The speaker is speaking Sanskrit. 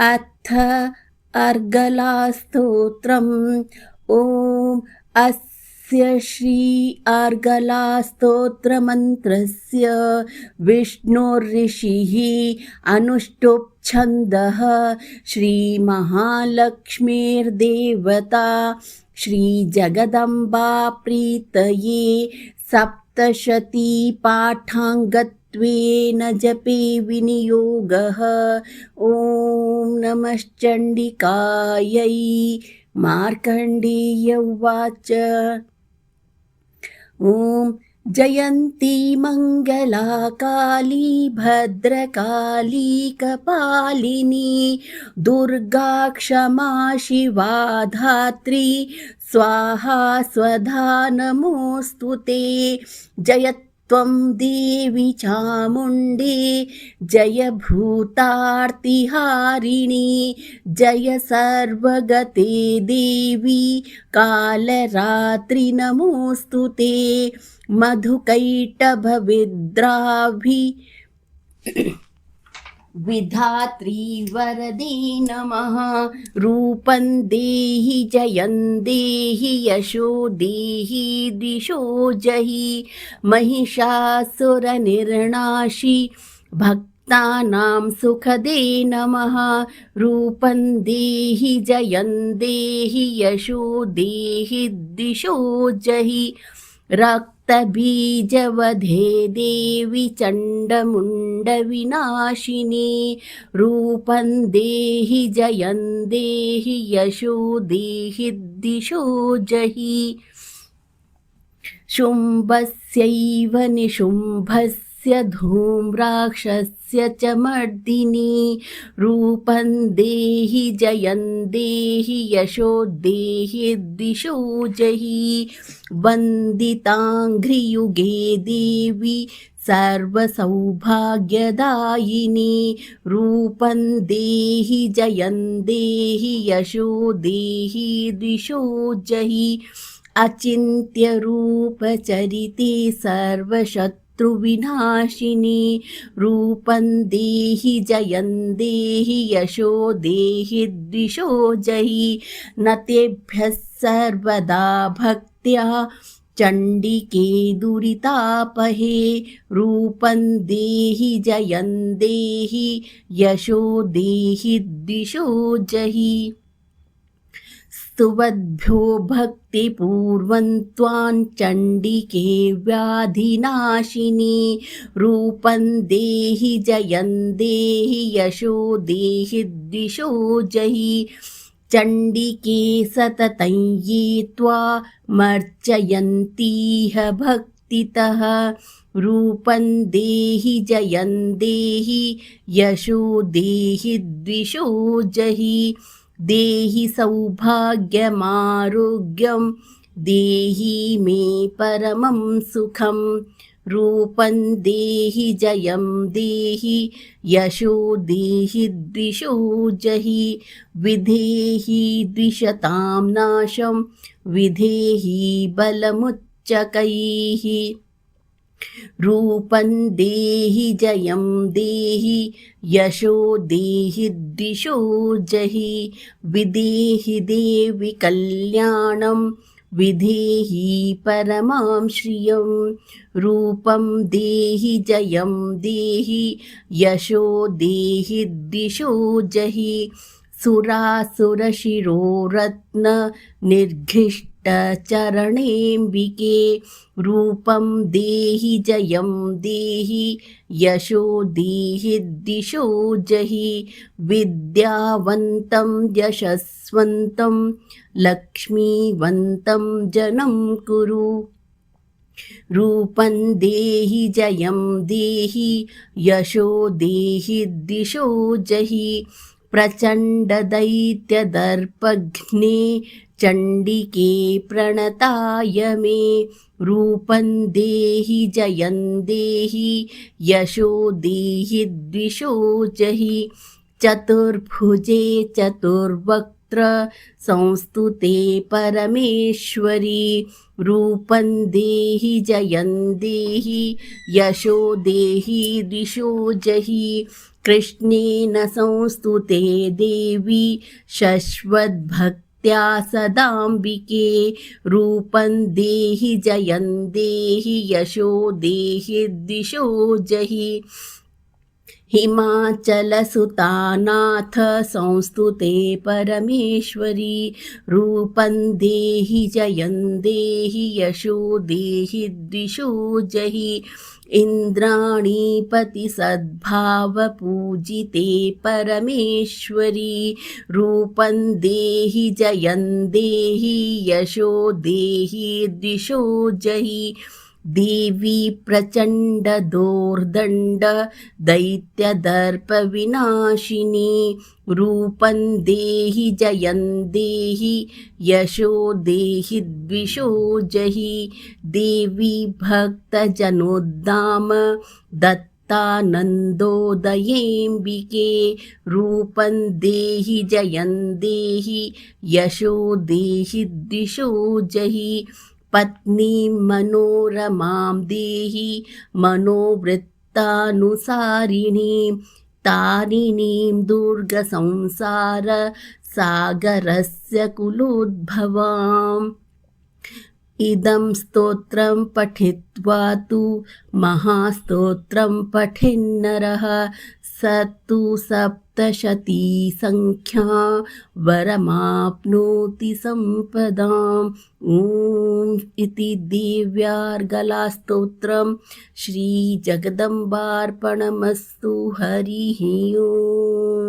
अथ अर्गलास्तोत्रम्। ॐ अस्य श्री अर्गलास्तोत्रमन्त्रस्य विष्णुर्ऋषिः अनुष्टुप् छन्दः श्रीमहालक्ष्मीर्देवता श्रीजगदम्बा प्रीतये सप्तशती पाठाङ्गत्वेन जपे विनियोगः। ॐ नमश्चण्डिकायै। मार्कण्डेय उवाच। ॐ जयन्ती मङ्गला काली भद्रकाली कपालिनी दुर्गा क्षमा शिवा धात्री स्वाहा स्वधा नमोऽस्तु ते। जय त्वं देवी चामुण्डे जय भूतार्तिहारिणी जय सर्वगते देवी कालरात्रि नमोऽस्तु ते। मधुकैटभविद्राभि विधात्री वरदे नमः। रूपं देहि जयं देहि यशो देहि दिशो जहि महिषासुरनिर्नाशि भक्तानां सुखदे नमः। रूपं देहि जयं देहि यशो देहि दिशो जहि रक्तबीजवधे देवी चण्डमुण्डविनाशिनी। रूपं देहि जयं देहि यशो देहि दिशो जहि शुम्भस्यैव निशुम्भस्य धूम्राक्षस्य च मर्दिनी। रूपं देहि जयं देहि यशो देहि दिशो जहि वन्दिताङ्घ्रियुगे देवी सर्वसौभाग्यदायिनी। रूपं देहि जयं देहि यशो देहि दिशो जहि अचिन्त्यरूपचरिते सर्वशत्रुविनाशिनी। रूपं देहि जयं देहि यशो देहि दिशो जहि न तेभ्यः सर्वदा भक्त्या चण्डिके दुरितापहे। रूपं देहि जयं देहि यशो देहि दिशो जहि स्तुवद्भ्यो भक्तिपूर्वं त्वां चण्डिके व्याधिनाशिनी। रूपं देहि जयं देहि यशो देहि दिशो जहि चण्डिके सततं ये त्वामर्चयन्तीह भक्तितः। रूपं देहि जयं देहि यशो देहि दिशो जहि देहि सौभाग्यमारोग्यं देहि मे परमं सुखं। रूपं देहि जयं देहि यशो देहि दिशो जहि विधेहि द्विषतां नाशं विधेहि बलमुच्चकैः। रूपं देहि जयं देहि यशो देहि दिशो जहि विधेहि देवि कल्याणं विधेहि परमां श्रियं। रूपं देहि जयं देहि यशो देहि दिशो जहि सुरासुरशिरोरत्न निर्घिष्टचरणेऽम्बिके। रूपं देहि जयं देहि यशो देहि दिशो जहि विद्यावन्तं यशस्वन्तं लक्ष्मीवन्तं जनं कुरु। रूपं देहि जयं देहि यशो देहि दिशो जहि प्रचण्डदैत्यदर्पघ्ने चण्डिके प्रणताय मे। रूपं देहि जयं देहि यशो देहि दिशो जहि चतुर्भुजे चतुर्वक्त्र संस्तुते परमेश्वरी। रूपं देहि जयं देहि यशो देहि दिशो जहि कृष्णेन संस्तुते देवी शश्वद्भक्त्या सदाम्बिके रूपं देहि जयं देहि यशो देहि द्विषो जहि हिमाचलसुतानाथ संस्तुते परमेश्वरी रूपं देहि जयं देहि यशो देहि द्विषो जहि इन्द्राणीपति सद्भावपूजिते परमेश्वरी रूपं देहि जयं देहि यशो देहि द्विषो जहि देवी प्रचण्ड दोर्दण्ड दैत्यदर्पविनाशिनी रूपं देहि जयं देहि यशो देहि द्विषो जहि देवी भक्तजनोद्दाम दत्तानन्दोदयेऽम्बिके रूपं देहि जयं देहि यशो देहि द्विषो जहि पत्नीं मनोरमां देहि मनोवृत्तानुसारिणीं तारिणीं दुर्गसंसार सागरस्य कुलोद्भवाम् इदं स्तोत्रं पठित्वा तु महास्तोत्रं पठेन्नरः स तु सप्तशतीसङ्ख्या वरमाप्नोति सम्पदाम् ॐ इति देव्यार्गलास्तोत्रं श्रीजगदम्बार्पणमस्तु हरिः ओम्।